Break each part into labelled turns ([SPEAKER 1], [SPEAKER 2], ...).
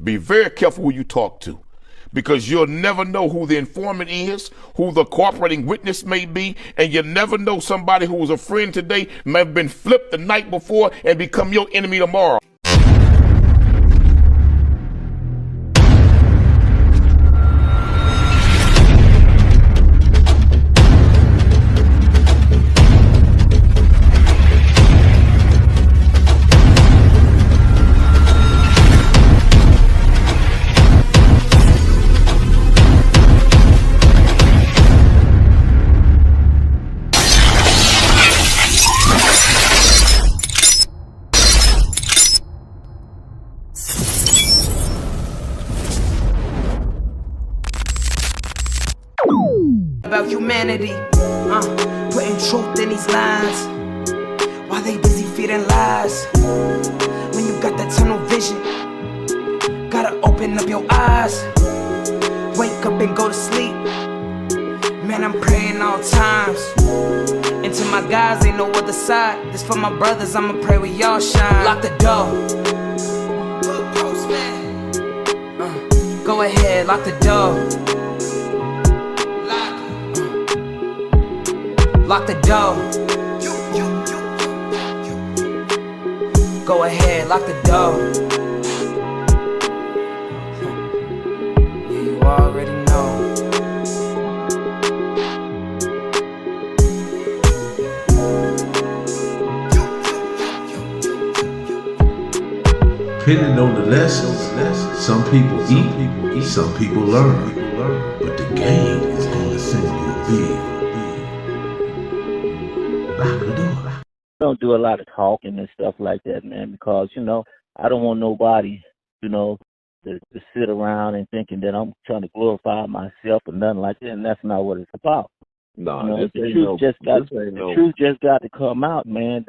[SPEAKER 1] Be very careful who you talk to, because you'll never know who the informant is, who the cooperating witness may be, and you never know, somebody who was a friend today may have been flipped the night before and become your enemy tomorrow.
[SPEAKER 2] About humanity, putting truth in these lines, while they busy feeding lies. When you got that tunnel vision, gotta open up your eyes. Wake up and go to sleep. Man, I'm praying all times. And to my guys, ain't no other side. This for my brothers, I'ma pray we all shine. Lock the door. Go ahead, lock the door. Lock the door. Go ahead, lock the door. Yeah, you already know.
[SPEAKER 3] Depending on the lessons, some people eat, some people learn. But the game is going to send you a bill. Lock the door.
[SPEAKER 4] Don't do a lot of talking and stuff like that, man, because, I don't want nobody, to sit around and thinking that I'm trying to glorify myself or nothing like that, and that's not what it's about.
[SPEAKER 5] No,
[SPEAKER 4] the truth just got to come out, man,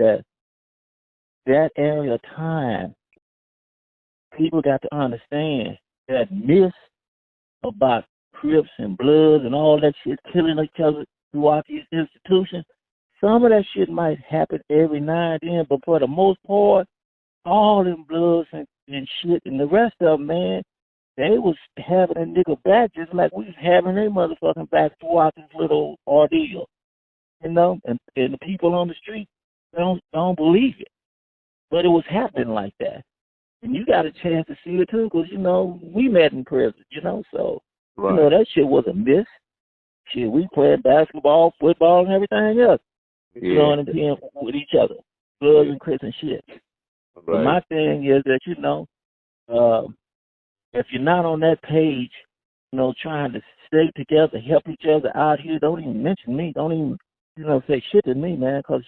[SPEAKER 4] that area of time, people got to understand that myth about Crips and Bloods and all that shit killing each other throughout these institutions. Some of that shit might happen every now and then, but for the most part, all them Bloods and shit and the rest of them, man, they was having a nigga back just like we was having their motherfucking back throughout this little ordeal, and the people on the street don't believe it, but it was happening like that, and you got a chance to see it too, because we met in prison, so
[SPEAKER 5] right.
[SPEAKER 4] That shit was a miss. Shit, we played basketball, football, and everything else. And being with each other, Bloods and Crips and shit.
[SPEAKER 5] Right.
[SPEAKER 4] But my thing is that, if you're not on that page, trying to stay together, help each other out here, don't even mention me. Don't even, say shit to me, man, because,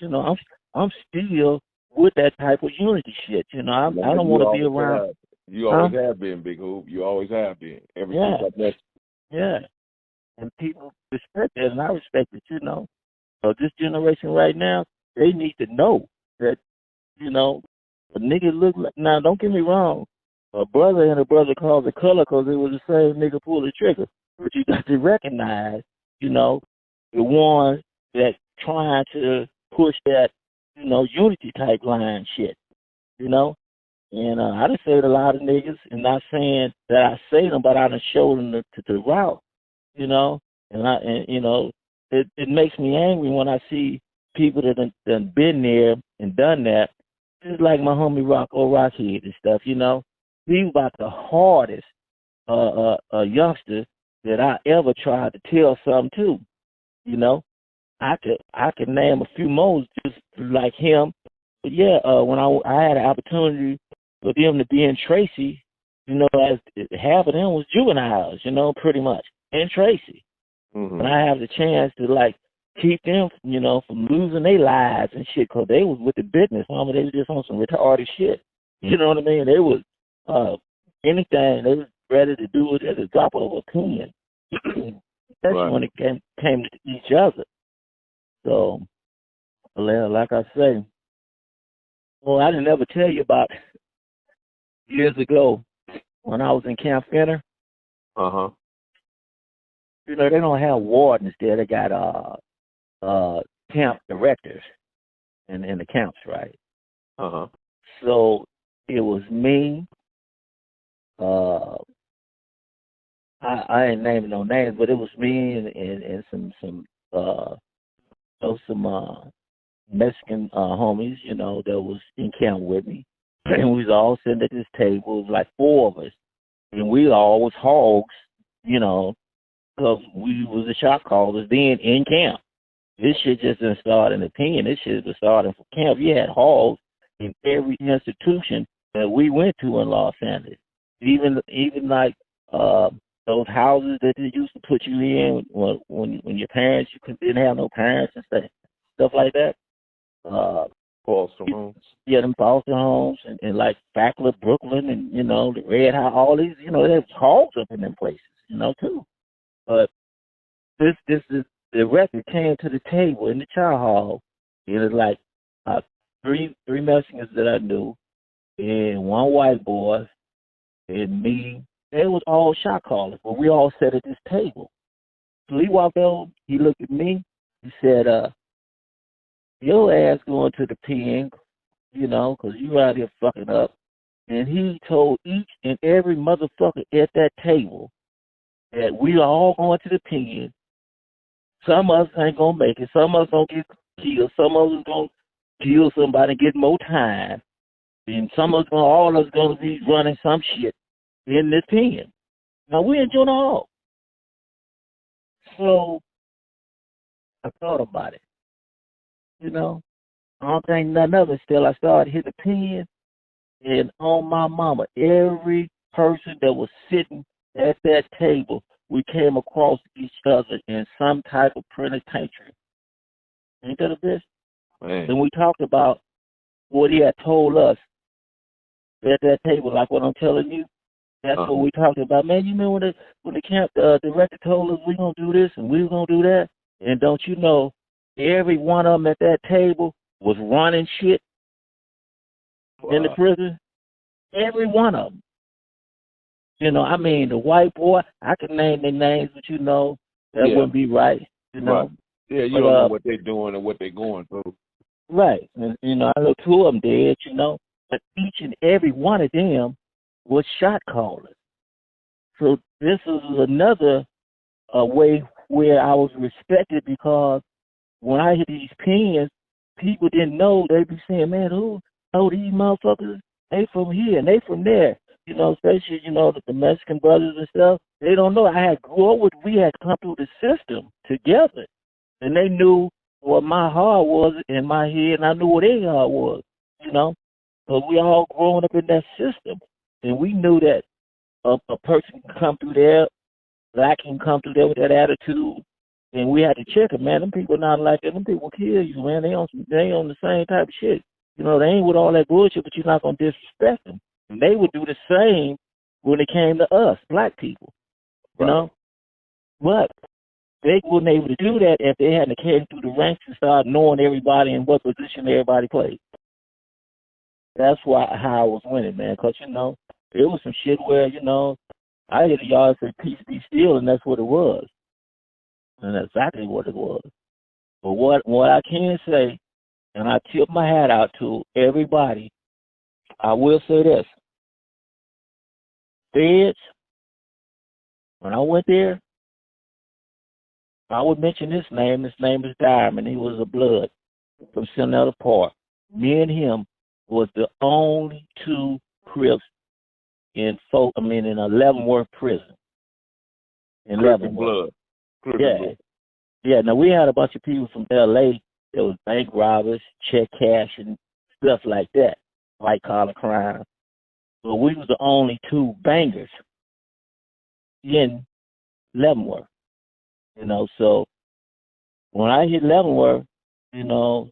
[SPEAKER 4] I'm still with that type of unity shit. I don't want to be around.
[SPEAKER 5] You always have been, Big Hoop. You always have been.
[SPEAKER 4] Yeah. And people respect that, and I respect it, So this generation right now, they need to know that, a nigga look like, now don't get me wrong, a brother and a brother calls a color because it was the same nigga pull the trigger. But you got to recognize, the ones that trying to push that, unity type line shit, And I done saved a lot of niggas, and not saying that I saved them, but I done showed them the route, It makes me angry when I see people that done been there and done that. Just like my homie Rocco Rockhead and stuff, He was about the hardest youngster that I ever tried to tell something to, I could name a few more just like him. But yeah, when I had an opportunity for them to be in Tracy, as half of them was juveniles, pretty much, in Tracy.
[SPEAKER 5] Mm-hmm.
[SPEAKER 4] And I have the chance to keep them, from losing their lives and shit, because they was with the business. They was just on some retarded shit. You know what I mean? They was anything. They was ready to do it at the drop of a pen. Especially when it came to each other. So, like I say, I didn't ever tell you about years ago when I was in Camp Finner.
[SPEAKER 5] Uh-huh.
[SPEAKER 4] They don't have wardens there. They got camp directors in the camps, right?
[SPEAKER 5] Uh-huh.
[SPEAKER 4] So it was me, I ain't naming no names, but it was me and some Mexican homies, you know, that was in camp with me. And we was all sitting at this table. It was like 4 of us. And we all was hogs, you know, because we was the shot callers then in camp. This shit just didn't start in the pen. This shit was starting from camp. You had hogs in every institution that we went to in Los Angeles. Even like those houses that they used to put you in when your parents, didn't have no parents and stuff like that.
[SPEAKER 5] Foster homes.
[SPEAKER 4] Yeah, them foster homes and like Fackler, Brooklyn, and, you know, the Red House, all these, you know, there's hogs up in them places, you know, too. But this is, the record came to the table in the chow hall. It was like three Mexicans that I knew, and 1 white boy, and me. They was all shot callers, but we all sat at this table. So he walked over, he looked at me, he said, your ass going to the pen, you know, 'cause you out here fucking up. And he told each and every motherfucker at that table that we are all going to the pen. Some of us ain't going to make it. Some of us going to get killed. Some of us going to kill somebody and get more time. And some of us, all of us going to be running some shit in this pen. Now, we enjoy it all. So I thought about it. You know, I don't think nothing of it still. I started hitting the pen, and on my mama, every person that was sitting at that table, we came across each other in some type of penitentiary. Ain't that a bitch?
[SPEAKER 5] Man.
[SPEAKER 4] And we talked about what he had told us at that table, like what I'm telling you. That's what we talked about. Man, you remember when the camp director told us we going to do this and we going to do that? And don't you know, every one of them at that table was running shit in the prison. Every one of them. You know, I mean, the white boy, I could name their names, but you know, that wouldn't be right. You know?
[SPEAKER 5] Right. Yeah, you don't know what they're doing and what they're going through.
[SPEAKER 4] Right. And, you know, I know 2 of them dead, you know, but each and every one of them was shot callers. So this is another way where I was respected, because when I hit these pens, people didn't know. They'd be saying, man, who know these motherfuckers? They from here and they from there. You know, especially, you know, the Mexican brothers and stuff. They don't know. I had grew up with, we had come through the system together. And they knew what my heart was in my head, and I knew what their heart was, you know. Because we all growing up in that system. And we knew that a person can come through there, black can come through there with that attitude. And we had to check it, man. Them people not like that. Them people kill you, man. They on the same type of shit. You know, they ain't with all that bullshit, but you're not going to disrespect them. And they would do the same when it came to us, black people. You know? But they wouldn't able to do that if they hadn't came through the ranks and started knowing everybody and what position everybody played. That's how I was winning, man. Because, you know, it was some shit where, you know, I hit a yard and said, peace be still, and that's what it was. And that's exactly what it was. But what I can say, and I tip my hat out to everybody, I will say this. Feds, when I went there, I would mention his name. His name is Diamond. He was a blood from Seminole Park. Me and him was the only 2 Crips in Leavenworth prison. In Leavenworth. Yeah. Yeah, now we had a bunch of people from LA that was bank robbers, check cash, and stuff like that, white collar crime. But we was the only 2 bangers in Leavenworth. You know, so when I hit Leavenworth, you know,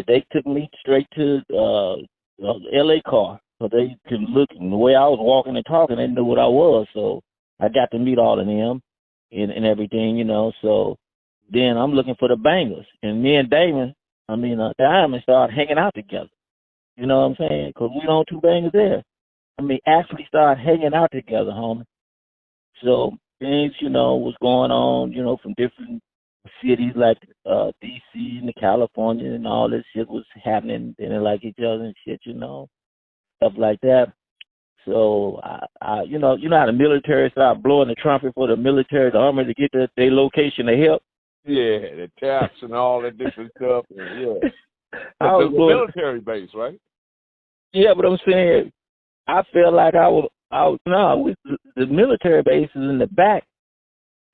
[SPEAKER 4] they took me straight to the LA car. So they could look, and the way I was walking and talking, they knew what I was. So I got to meet all of them and everything, you know. So then I'm looking for the bangers. And me and Diamond started hanging out together. You know what I'm saying? Because we don't 2 bangers there. Actually started hanging out together, homie. So things, you know, was going on, you know, from different cities like D.C. and California, and all this shit was happening. They didn't like each other and shit, you know, stuff like that. So you know how the military start blowing the trumpet for the military, the army to get their location to help.
[SPEAKER 5] Yeah, the taps and all that different stuff. And yeah,
[SPEAKER 4] I was
[SPEAKER 5] the military base, right?
[SPEAKER 4] Yeah, but I'm saying I felt like the military base is in the back.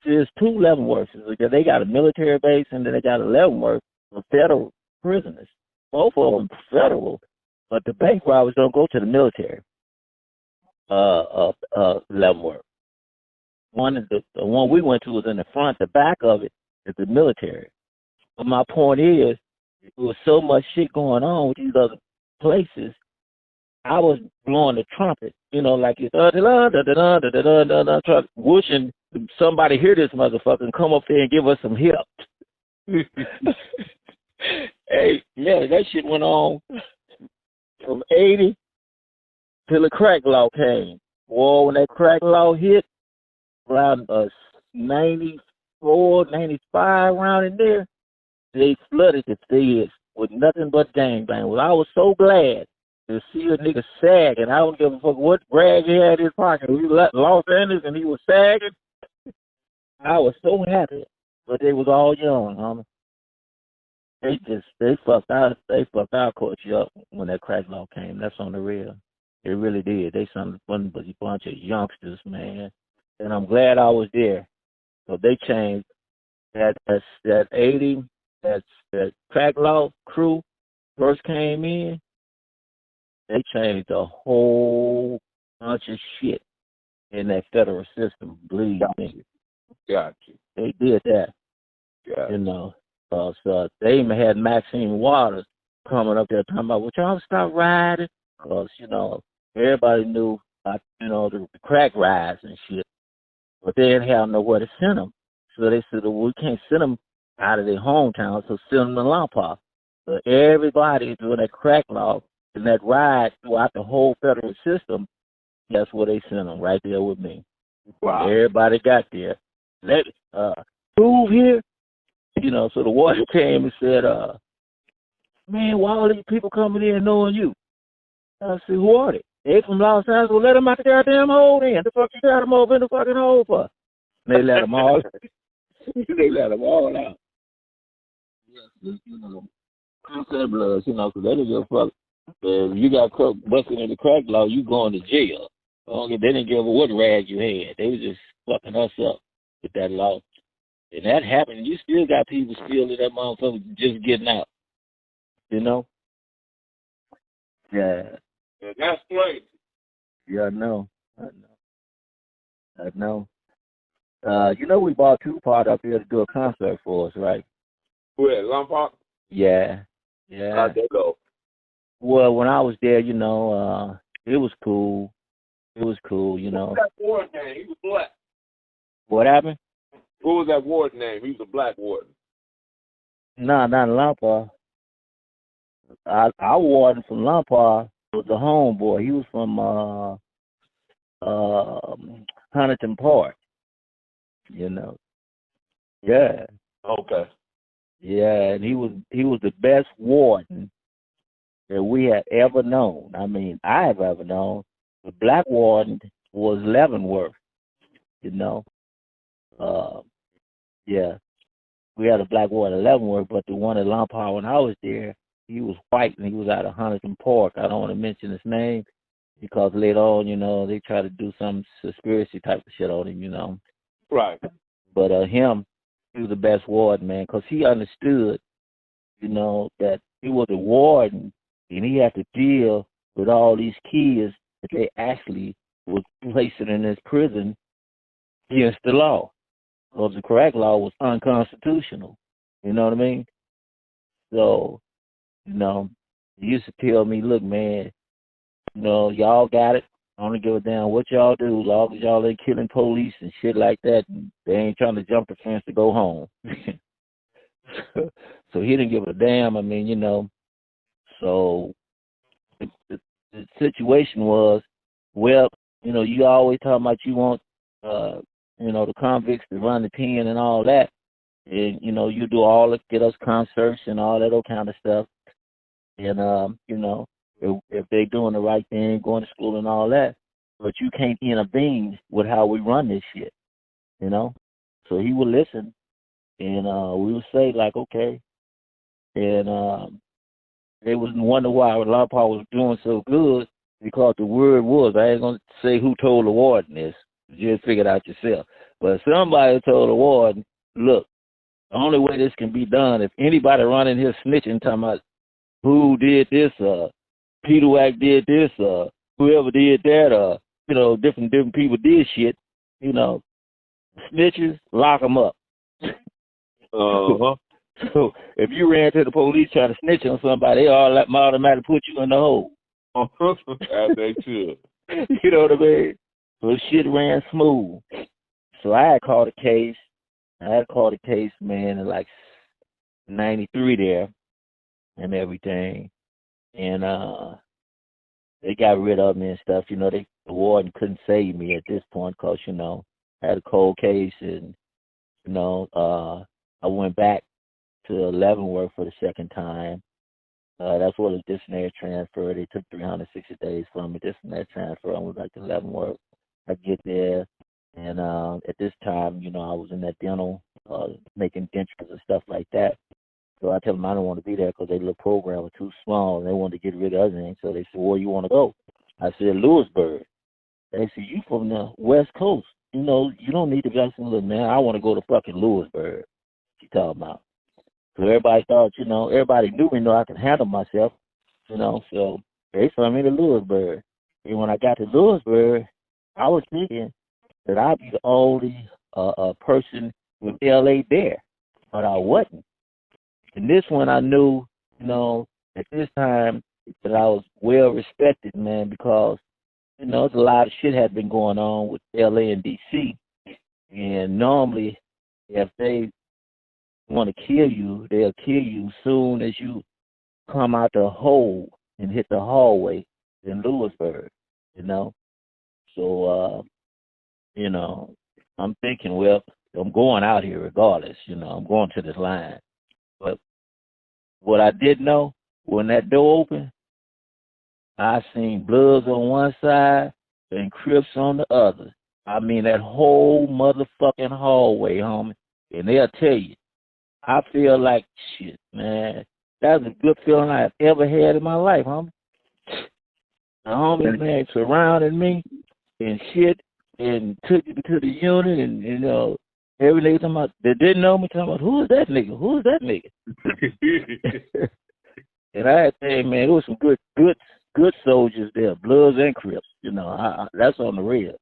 [SPEAKER 4] There's two Leavenworths. They got a military base and then they got a Leavenworth for federal prisoners. Both of them federal, but the bank robbers don't go to the military. Leavenworth. One is the one we went to was in the front. The back of it is the military. But my point is, there was so much shit going on with these other places. I was blowing the trumpet, like it's wishing somebody hear this motherfucker and come up there and give us some help. Hey, yeah, that shit went on from 80 till the crack law came. Boy, when that crack law hit, around 94, 95, around in there, they flooded the feds with nothing but gangbang. Well, I was so glad to see a nigga sagging. I don't give a fuck what rag he had in his pocket. We left Los Angeles and he was sagging. I was so happy, but they was all young, homie. They fucked our culture up when that crack law came. That's on the real. It really did. They some fun bunch of youngsters, man. And I'm glad I was there. So they changed that 80, that crack law crew first came in. They changed a whole bunch of shit in that federal system. Believe me.
[SPEAKER 5] Got you.
[SPEAKER 4] They did that. So they even had Maxine Waters coming up there talking about, "Would y'all stop riding?" Because, everybody knew about, the crack rides and shit. But they didn't have nowhere to send them. So they said, well, we can't send them out of their hometown, so send them to Lampa. So everybody doing that crack law and that ride throughout the whole federal system, that's where they sent them, right there with me.
[SPEAKER 5] Wow.
[SPEAKER 4] Everybody got there. Let move here. So the warden came and said, man, why all these people coming in knowing you? I said, who are they? They from Los Angeles. Well, let them out the goddamn hole then. The fuck you got them over in the fucking hole for? And they let them all they let them all out. Yes, concept bloods, because they didn't give a fuck. If you got busted in the crack law, you going to jail. They didn't give a what rag you had. They was just fucking us up with that law. And that happened. You still got people still in that motherfucker just getting out. Yeah.
[SPEAKER 5] That's great.
[SPEAKER 4] Yeah, I know. We bought Tupac up here to do a concert for us, right?
[SPEAKER 5] Where, Lombard?
[SPEAKER 4] Yeah.
[SPEAKER 5] How'd that go?
[SPEAKER 4] Well, when I was there, it was cool. It was cool,
[SPEAKER 5] What was that warden name? He was black.
[SPEAKER 4] What happened?
[SPEAKER 5] What was that warden name? He was a black warden.
[SPEAKER 4] Nah, not in Lampa. Our warden from Lampa was a homeboy. He was from Huntington Park. Yeah.
[SPEAKER 5] Okay.
[SPEAKER 4] Yeah, and he was the best warden that we had ever known. I mean, I have ever known. The black warden was Leavenworth. Yeah. We had a black warden at Leavenworth, but the one at Lampa when I was there, he was white and he was out of Huntington Park. I don't want to mention his name because later on, they try to do some conspiracy type of shit on him,
[SPEAKER 5] Right.
[SPEAKER 4] But him, he was the best warden, man, because he understood, that he was a warden and he had to deal with all these kids that they actually was placing in this prison against the law. Because the crack law was unconstitutional. You know what I mean? So, he used to tell me, look, man, y'all got it. I don't give a damn what y'all do, as long as y'all ain't killing police and shit like that. They ain't trying to jump the fence to go home. So he didn't give a damn. I mean, so the situation was, well, you always talking about you want, the convicts to run the pen and all that. And, you do all the get us concerts and all that old kind of stuff. And, if they're doing the right thing, going to school and all that, but you can't intervene with how we run this shit, you know? So he would listen, and we would say, like, okay. And they was wonder why La Pa was doing so good, because the word was, I ain't going to say who told the warden this, you just figure it out yourself. But somebody told the warden, look, the only way this can be done, if anybody running here snitching, talking about who did this, Peter Wack did this, whoever did that, you know, different people did shit, you know, snitches, lock them up.
[SPEAKER 5] Uh-huh.
[SPEAKER 4] So if you ran to the police trying to snitch on somebody, they all automatically put you in the hole.
[SPEAKER 5] As they should.
[SPEAKER 4] You know what I mean? So shit ran smooth. So I had called a case. Man, in like 93 there and everything. And they got rid of me and stuff. You know, the warden couldn't save me at this point because, you know, I had a cold case, and, you know, I went back to Leavenworth for the second time. That's where the disciplinary transfer. They took 360 days from me. Disciplinary transfer. I went back to Leavenworth. I get there, and at this time, you know, I was in that dental, making dentures and stuff like that. So I tell them I don't want to be there because their little program was too small, and they wanted to get rid of everything. So they said, where you want to go? I said, Lewisburg. They said, you from the West Coast. You know, you don't need to go to Look, man, I want to go to fucking Lewisburg. You talking about? So everybody thought, you know, everybody knew me, know I could handle myself, you know. So they sent me to Lewisburg. And when I got to Lewisburg, I was thinking that I'd be the only person with LA there, but I wasn't. And this one I knew, you know, at this time that I was well respected, man, because, you know, there's a lot of shit had been going on with LA and DC. And normally, if they want to kill you, they'll kill you soon as you come out the hole and hit the hallway in Lewisburg, you know. So, you know, I'm thinking, well, I'm going out here regardless, you know, I'm going to this line. But what I did know, when that door opened, I seen Bloods on one side and Crips on the other. I mean, that whole motherfucking hallway, homie. And they'll tell you, I feel like shit, man. That's a good feeling I've ever had in my life, homie. The homies, man, surrounded me and shit and took me to the unit, and, you know, every nigga talking about, they didn't know me, talking about, who is that nigga? Who is that nigga? And I had to say, man, there was some good soldiers there, Bloods and Crips. You know, that's on the real.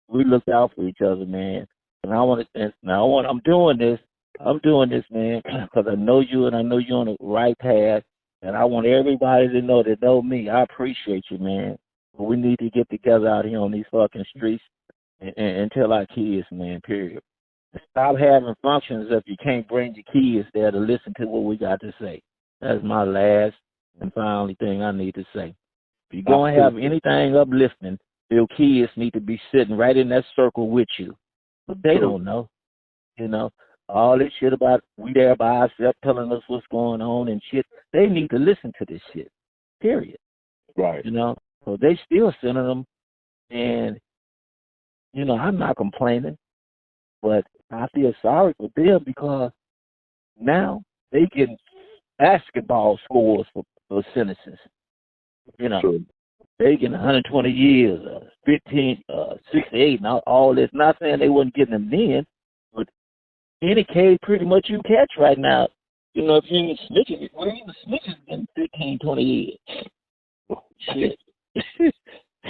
[SPEAKER 4] We looked out for each other, man. And I'm doing this, man, because I know you, and I know you're on the right path. And I want everybody to know that know me. I appreciate you, man. But we need to get together out here on these fucking streets and tell our kids, man, period. Stop having functions if you can't bring your kids there to listen to what we got to say. That's my last and final thing I need to say. If you're going to have anything uplifting, your kids need to be sitting right in that circle with you. But they don't know, you know. All this shit about we there by ourselves telling us what's going on and shit, they need to listen to this shit, period.
[SPEAKER 5] Right.
[SPEAKER 4] You know, so they still sending them, and, you know, I'm not complaining, but I feel sorry for them because now they getting basketball scores for sentences. You know,
[SPEAKER 5] True.
[SPEAKER 4] they getting 120 years, 15, 68, and all this. Not saying they wasn't getting them then, but any case pretty much you catch right now. You know, if you ain't snitching, well, even snitching getting 15, 20 years. Shit.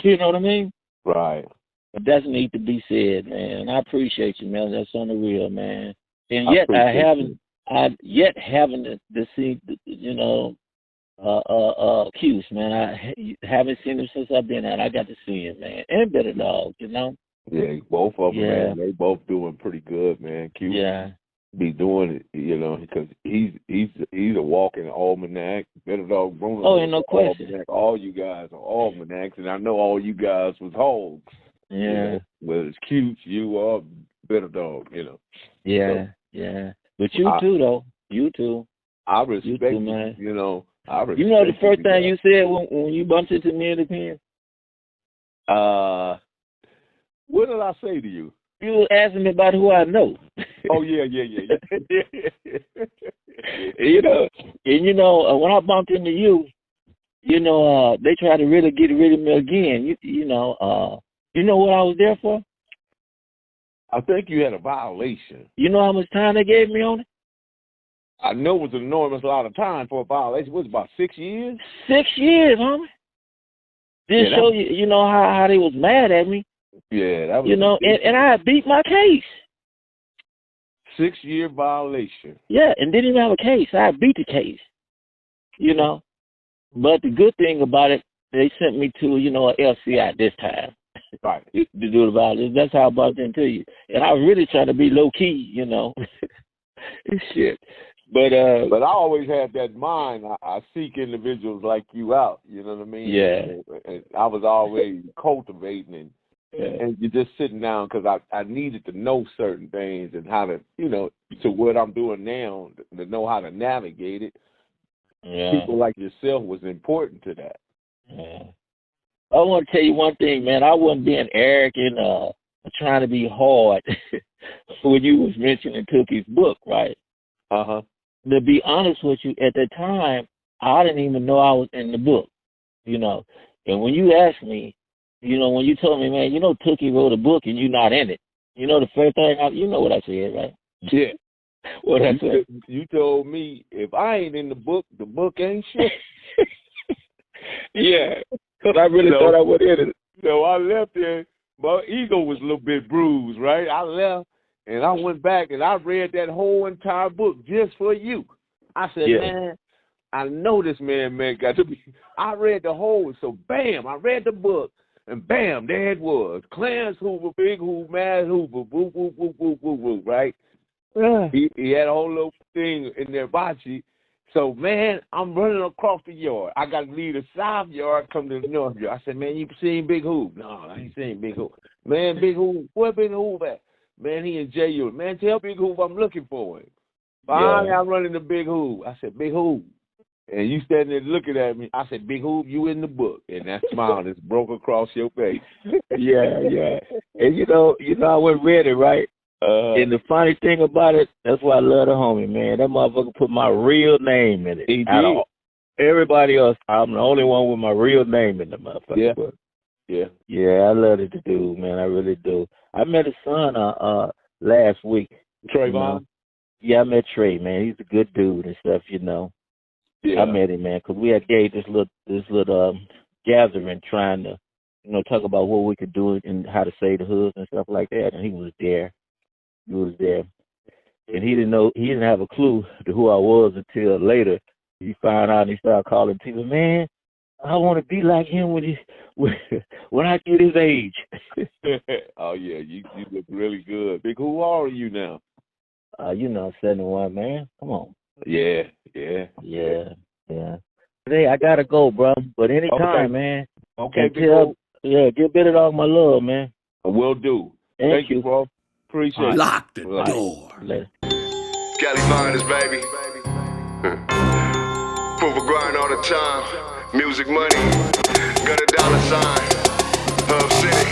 [SPEAKER 4] You know what I mean?
[SPEAKER 5] Right.
[SPEAKER 4] But that needs to be said, man. I appreciate you, man. That's on the real, man. And yet I haven't to see, you know, Q's, man. I haven't seen him since I've been out. I got to see him, man. And Better Dog, you know.
[SPEAKER 5] Yeah, both of them,
[SPEAKER 4] Yeah.
[SPEAKER 5] man. They both doing pretty good, man. Q be doing it, you know, because he's a walking almanac. Better Dog Bruno.
[SPEAKER 4] Oh, ain't no question.
[SPEAKER 5] Almanac. All you guys are almanacs, and I know all you guys was hogs.
[SPEAKER 4] Yeah.
[SPEAKER 5] You know? Whether it's cute, you are Better Dog, you know.
[SPEAKER 4] Yeah,
[SPEAKER 5] so,
[SPEAKER 4] yeah. But you too, though. You too.
[SPEAKER 5] I respect
[SPEAKER 4] you too, man.
[SPEAKER 5] You know. I respect
[SPEAKER 4] you know the first thing you said when you bumped into me in the pen?
[SPEAKER 5] What did I say to you?
[SPEAKER 4] You were asking me about who I know.
[SPEAKER 5] Oh, yeah.
[SPEAKER 4] You know, and when I bumped into you, they tried to really get rid of me again. You know what I was there for?
[SPEAKER 5] I think you had a violation.
[SPEAKER 4] You know how much time they gave me on it?
[SPEAKER 5] I know it was an enormous lot of time for a violation. What was it, about 6 years?
[SPEAKER 4] 6 years, homie. Just show you, how they was mad at me.
[SPEAKER 5] Yeah, that was.
[SPEAKER 4] And I beat my case.
[SPEAKER 5] 6-year violation.
[SPEAKER 4] Yeah, and didn't even have a case. I beat the case. But the good thing about it, they sent me to, a LCI this time.
[SPEAKER 5] Right.
[SPEAKER 4] To do the violence. That's how I bumped into you. And I was really trying to be low key, Shit. But
[SPEAKER 5] I always had that mind. I seek individuals like you out. You know what I mean?
[SPEAKER 4] Yeah.
[SPEAKER 5] And I was always cultivating and you're just sitting down because I needed to know certain things and how to, to what I'm doing now, to know how to navigate it.
[SPEAKER 4] Yeah.
[SPEAKER 5] People like yourself was important to that.
[SPEAKER 4] Yeah. I want to tell you one thing, man. I wasn't being arrogant, trying to be hard when you was mentioning Tookie's book, right?
[SPEAKER 5] Uh-huh.
[SPEAKER 4] To be honest with you, at the time, I didn't even know I was in the book, And when you asked me, when you told me, man, Tookie wrote a book and you're not in it, the first thing, what I said, right?
[SPEAKER 5] Yeah.
[SPEAKER 4] What I said?
[SPEAKER 5] You told me if I ain't in the book ain't shit.
[SPEAKER 4] Yeah, because I really thought I was in it.
[SPEAKER 5] So I left there. My ego was a little bit bruised, right? I left, and I went back, and I read that whole entire book just for you. I said, man, I know this man got to be. I read the whole, so bam, I read the book, and bam, there it was. Clarence Hoover, Big Hoover, Mad Hoover, woo, woo, woo, woo, woo, woo, right? He had a whole little thing in there, Bachi. So, man, I'm running across the yard. I got to leave the south yard, come to the north yard. I said, man, you seen Big Hoop? No, I ain't seen Big Hoop. Man, Big Hoop, where Big Hoop at? Man, he in jail unit. Man, tell Big Hoop I'm looking for him. Finally, I'm running to Big Hoop. I said, Big Hoop. And you standing there looking at me. I said, Big Hoop, you in the book. And that smile just broke across your face.
[SPEAKER 4] Yeah. And, I went read it, right? And the funny thing about it, that's why I love the homie, man. That motherfucker put my real name in it.
[SPEAKER 5] He did.
[SPEAKER 4] Everybody else, I'm the only one with my real name in the motherfucker.
[SPEAKER 5] Yeah.
[SPEAKER 4] Yeah, I love it to do, man. I really do. I met his son last week.
[SPEAKER 5] Trayvon?
[SPEAKER 4] Yeah, I met Trey, man. He's a good dude and stuff, Yeah. I met him, man, because we had gave this little gathering trying to, talk about what we could do and how to save the hoods and stuff like that, and he was there. And he didn't have a clue to who I was until later. He found out and he started calling people, man, I want to be like him when I get his age.
[SPEAKER 5] Oh, yeah, you look really good. Big, who are you now?
[SPEAKER 4] 71, man. Come on.
[SPEAKER 5] Yeah.
[SPEAKER 4] Today, I got to go, bro. But anytime, man.
[SPEAKER 5] Okay,
[SPEAKER 4] give Billy all my love, man.
[SPEAKER 5] Will do. Thank you, bro. Appreciate it.
[SPEAKER 1] Lock the door.
[SPEAKER 6] Cali Miners, baby. Proof of grind all the time. Music money. Got a dollar sign. Hub City.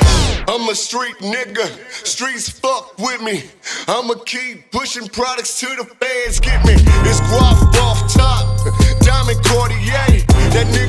[SPEAKER 6] I'm a street nigga. Streets fuck with me. I'ma keep pushing products till the fans get me. It's guap off top. Diamond Cartier. That nigga